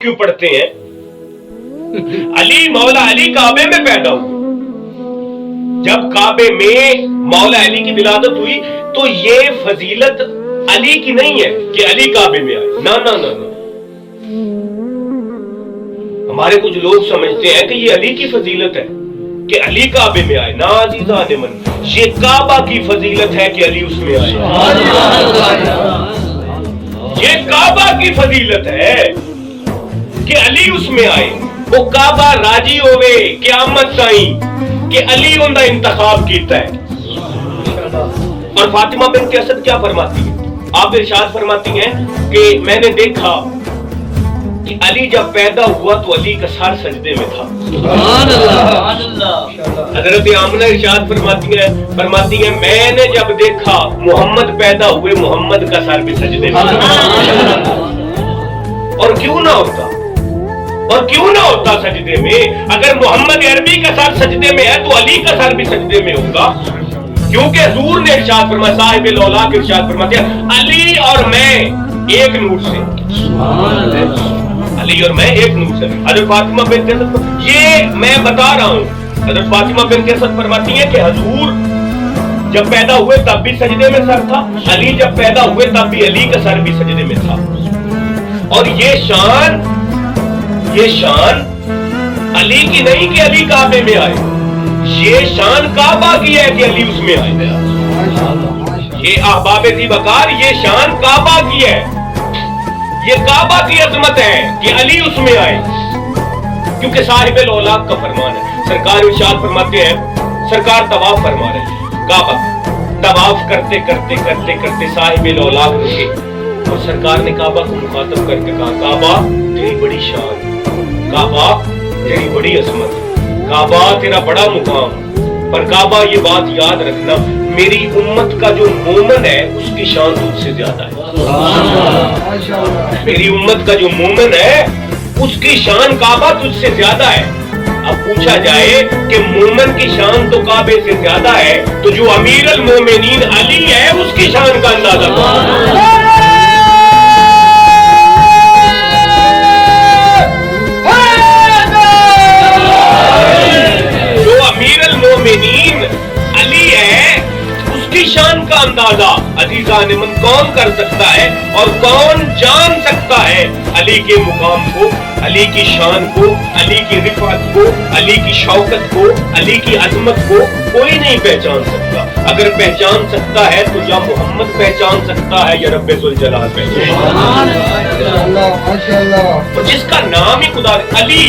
क्यों पढ़ते हैं? अली मौला अली काबे में पैदा हुए। जब काबे में मौला अली की विलादत हुई तो ये फजीलत अली की नहीं है कि अली काबे में आए। ना ना ना ना, हमारे कुछ लोग समझते हैं कि ये अली की फजीलत है कि अली काबे में आए। ना अजीजा ने मन, ये काबा की फजीलत है कि अली उसमें आए। ये काबा की फजीलत है कि अली उसमें आए। वो काबा राजी होवे क़यामत ताईं कि अली उनका इंतखाब कीता है। और फातिमा बिन्त असद क्या फरमाती है? आप इरशाद फरमाती हैं कि मैंने देखा कि अली जब पैदा हुआ तो अली का सर सजदे में था। हजरत आमना इरशाद फरमाती है मैंने जब देखा मोहम्मद पैदा हुए मोहम्मद का सर भी सजदे में था। और क्यों ना होता सजदे में? अगर मोहम्मद अरबी का सर सजदे में है तो अली का सर भी सजदे में होगा, क्योंकि हुजूर ने इरशाद फरमाया, साहिब लौला के इरशाद फरमाते हैं अली और मैं एक नूर से। अली और मैं एक नूर से। हजरत फातिमा बिन्त असद, ये मैं बता रहा हूँ, हजरत फातिमा बिन्त असद फरमाती है कि हुजूर जब पैदा हुए तब भी सजदे में सर था, अली जब पैदा हुए तब भी अली का सर भी सजदे में था। और ये शान अली की नहीं कि अली काबे में आए, ये शान काबा की है कि अली उसमें आए। ये अहबाबे दी बकार, ये शान काबा की है, ये काबा की अजमत है कि अली उसमें आए, क्योंकि साहिब औलाद का फरमान है। सरकार इरशाद फरमाते हैं, सरकार तवाफ फरमा रहे हैं काबा, तवाफ करते करते करते करते साहिब औलाद रुके और सरकार ने काबा को मुखातब करके कहा, काबा तेरी बड़ी शान, काबा तेरी बड़ी अजमत, काबा तेरा बड़ा मुकाम, पर काबा ये बात याद रखना, मेरी उम्मत का जो मोमन है उसकी शान तुझसे ज्यादा है। मेरी उम्मत का जो मोमन है उसकी शान काबा तुझसे ज्यादा है। अब पूछा जाए कि मोमन की शान तो काबे से ज्यादा है, तो जो अमीर अल मोमिनीन अली है उसकी शान का अंदाजा अली है, उसकी शान का अंदाजा अजीजा ने मन कौन कर सकता है और कौन जान सकता है? अली के मुकाम को, अली की शान को, अली की रिफात को, अली की शौकत को, अली की अजमत को कोई नहीं पहचान सकता। अगर पहचान सकता है तो या मोहम्मद पहचान सकता है या रब्बे जुल जलाल पहचान। और जिसका नाम ही खुदा अली,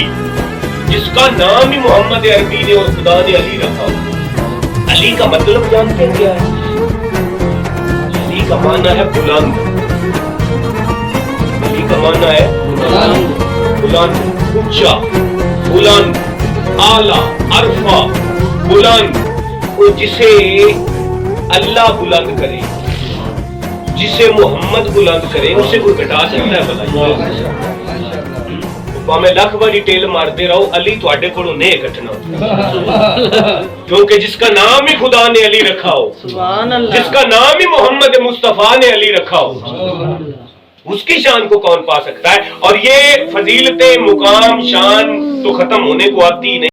जिसका नाम ही मोहम्मद अरबी ने और खुदा ने अली रखा। अली का मतलब जानते हैं क्या है? अली का माना है बुलंद। अली का माना है बुलंद, ऊंचा, बुलंद, आला, अरफा, बुलंद। वो जिसे अल्लाह बुलंद करे, जिसे मोहम्मद बुलंद करे, उसे कोई घटा सकता है? बताइए। मैं लख बारी टेल मारते रहो, अली तुहाडे कोलों नहीं कटना, क्योंकि जिसका नाम ही खुदा ने अली रखा हो, जिसका नाम ही मोहम्मद मुस्तफा ने अली रखा हो, उसकी शान को कौन पा सकता है? और ये फजीलतें, मुकाम, शान तो खत्म होने को आती नहीं।